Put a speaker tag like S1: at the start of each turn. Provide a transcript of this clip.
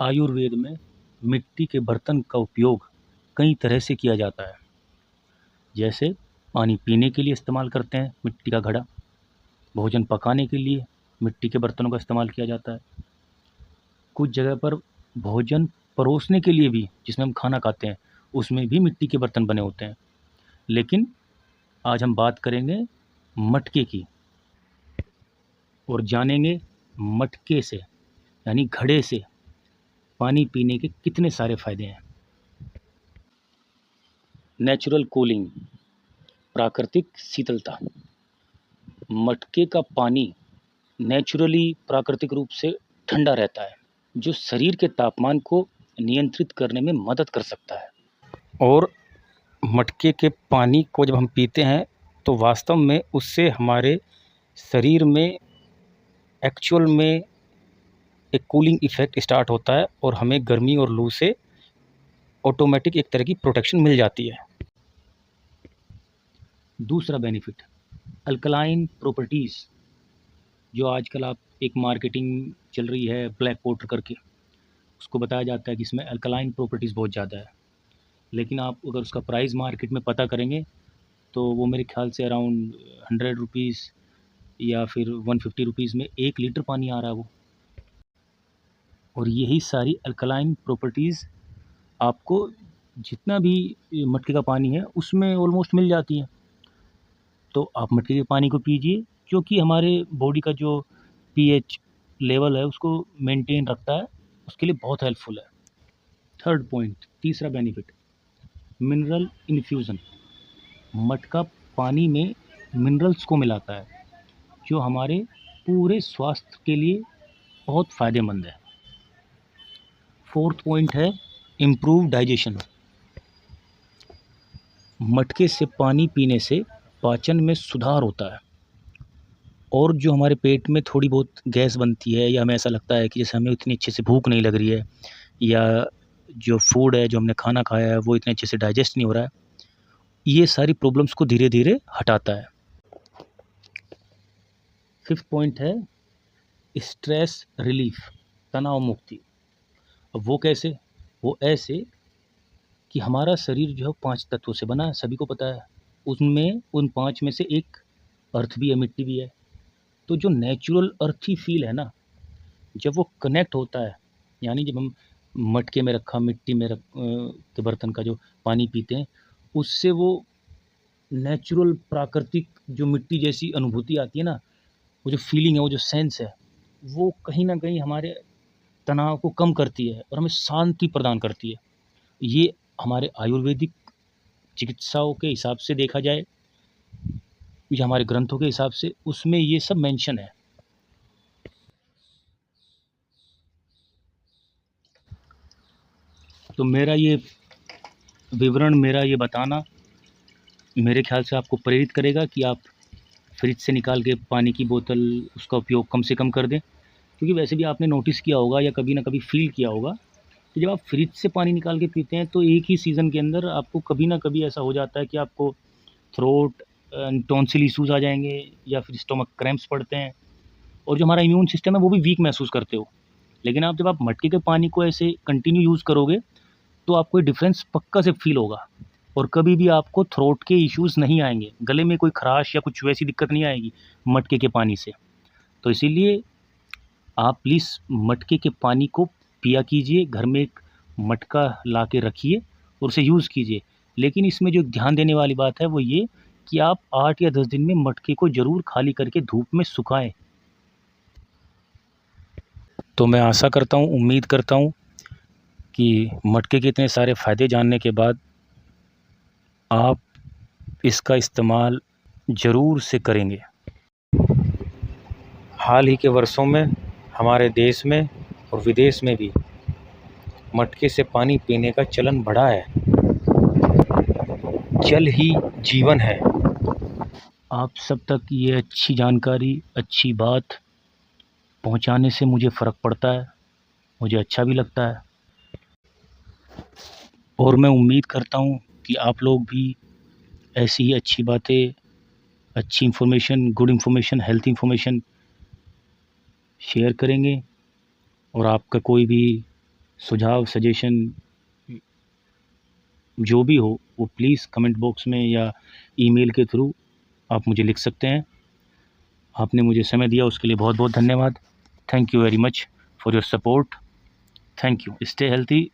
S1: आयुर्वेद में मिट्टी के बर्तन का उपयोग कई तरह से किया जाता है। जैसे पानी पीने के लिए इस्तेमाल करते हैं मिट्टी का घड़ा, भोजन पकाने के लिए मिट्टी के बर्तनों का इस्तेमाल किया जाता है। कुछ जगह पर भोजन परोसने के लिए भी, जिसमें हम खाना खाते हैं, उसमें भी मिट्टी के बर्तन बने होते हैं। लेकिन आज हम बात करेंगे मटके की और जानेंगे मटके से यानी घड़े से पानी पीने के कितने सारे फ़ायदे हैं। नेचुरल कूलिंग, प्राकृतिक शीतलता। मटके का पानी नेचुरली प्राकृतिक रूप से ठंडा रहता है, जो शरीर के तापमान को नियंत्रित करने में मदद कर सकता है। और मटके के पानी को जब हम पीते हैं तो वास्तव में उससे हमारे शरीर में एक्चुअल में एक कूलिंग इफ़ेक्ट स्टार्ट होता है और हमें गर्मी और लू से ऑटोमेटिक एक तरह की प्रोटेक्शन मिल जाती है। दूसरा बेनिफिट, अल्कलाइन प्रॉपर्टीज़। जो आजकल आप एक मार्केटिंग चल रही है ब्लैक वाटर करके, उसको बताया जाता है कि इसमें अल्कलाइन प्रॉपर्टीज़ बहुत ज़्यादा है। लेकिन आप अगर उसका प्राइस मार्केट में पता करेंगे तो वो मेरे ख्याल से अराउंड 100 रुपीज़ या फिर 150 रुपीज़ में 1 लीटर पानी आ रहा है वो। और यही सारी अल्कलाइन प्रॉपर्टीज़ आपको जितना भी मटके का पानी है उसमें ऑलमोस्ट मिल जाती हैं। तो आप मटके के पानी को पीजिए, क्योंकि हमारे बॉडी का जो पीएच लेवल है उसको मेंटेन रखता है, उसके लिए बहुत हेल्पफुल है। थर्ड पॉइंट, तीसरा बेनिफिट, मिनरल इन्फ्यूज़न। मटका पानी में मिनरल्स को मिलाता है, जो हमारे पूरे स्वास्थ्य के लिए बहुत फ़ायदेमंद है। फोर्थ पॉइंट है इम्प्रूव डाइजेशन। मटके से पानी पीने से पाचन में सुधार होता है, और जो हमारे पेट में थोड़ी बहुत गैस बनती है या हमें ऐसा लगता है कि जैसे हमें इतनी अच्छे से भूख नहीं लग रही है, या जो फूड है जो हमने खाना खाया है वो इतने अच्छे से डाइजेस्ट नहीं हो रहा है, ये सारी प्रॉब्लम्स को धीरे धीरे हटाता है। फिफ्थ पॉइंट है स्ट्रेस रिलीफ, तनाव मुक्ति। अब वो कैसे? वो ऐसे कि हमारा शरीर जो है 5 तत्वों से बना है, सभी को पता है। उनमें उन 5 में से एक अर्थ भी है, मिट्टी भी है। तो जो नेचुरल अर्थी फील है ना, जब वो कनेक्ट होता है, यानी जब हम मटके में रखा मिट्टी में के बर्तन का जो पानी पीते हैं, उससे वो नेचुरल प्राकृतिक जो मिट्टी जैसी अनुभूति आती है ना, वो जो फीलिंग है, वो जो सेंस है, वो कहीं न कहीं हमारे तनाव को कम करती है और हमें शांति प्रदान करती है। ये हमारे आयुर्वेदिक चिकित्साओं के हिसाब से देखा जाए या हमारे ग्रंथों के हिसाब से, उसमें ये सब मेंशन है। तो मेरा ये विवरण, मेरा ये बताना मेरे ख्याल से आपको प्रेरित करेगा कि आप फ्रिज से निकाल के पानी की बोतल उसका उपयोग कम से कम कर दें। क्योंकि वैसे भी आपने नोटिस किया होगा या कभी ना कभी फ़ील किया होगा कि जब आप फ्रिज से पानी निकाल के पीते हैं तो एक ही सीज़न के अंदर आपको कभी ना कभी ऐसा हो जाता है कि आपको थ्रोट टॉन्सिल इश्यूज़ आ जाएँगे या फिर स्टमक क्रैम्प्स पड़ते हैं, और जो हमारा इम्यून सिस्टम है वो भी वीक महसूस करते हो। लेकिन जब आप मटके के पानी को ऐसे कंटिन्यू यूज़ करोगे तो आपको ये डिफ़रेंस पक्का से फ़ील होगा, और कभी भी आपको थ्रोट के इश्यूज़ नहीं आएँगे, गले में कोई ख़राश या कुछ वैसी दिक्कत नहीं आएगी मटके के पानी से। तो इसीलिए आप प्लीज़ मटके के पानी को पिया कीजिए, घर में एक मटका ला के रखिए और उसे यूज़ कीजिए। लेकिन इसमें जो ध्यान देने वाली बात है वो ये कि आप 8 या 10 दिन में मटके को ज़रूर खाली करके धूप में सुखाएँ। तो मैं आशा करता हूँ, उम्मीद करता हूँ कि मटके के इतने सारे फ़ायदे जानने के बाद आप इसका इस्तेमाल ज़रूर से करेंगे। हाल ही के वर्षों में हमारे देश में और विदेश में भी मटके से पानी पीने का चलन बढ़ा है। जल ही जीवन है। आप सब तक ये अच्छी जानकारी, अच्छी बात पहुंचाने से मुझे फ़र्क पड़ता है, मुझे अच्छा भी लगता है, और मैं उम्मीद करता हूं कि आप लोग भी ऐसी ही अच्छी बातें, अच्छी information, good information, health information share करेंगे। और आपका कोई भी सुझाव, सजेशन जो भी हो वो प्लीज़ कमेंट बॉक्स में या ईमेल के थ्रू आप मुझे लिख सकते हैं। आपने मुझे समय दिया उसके लिए बहुत बहुत धन्यवाद। Thank you very much for your support. Thank you. Stay healthy,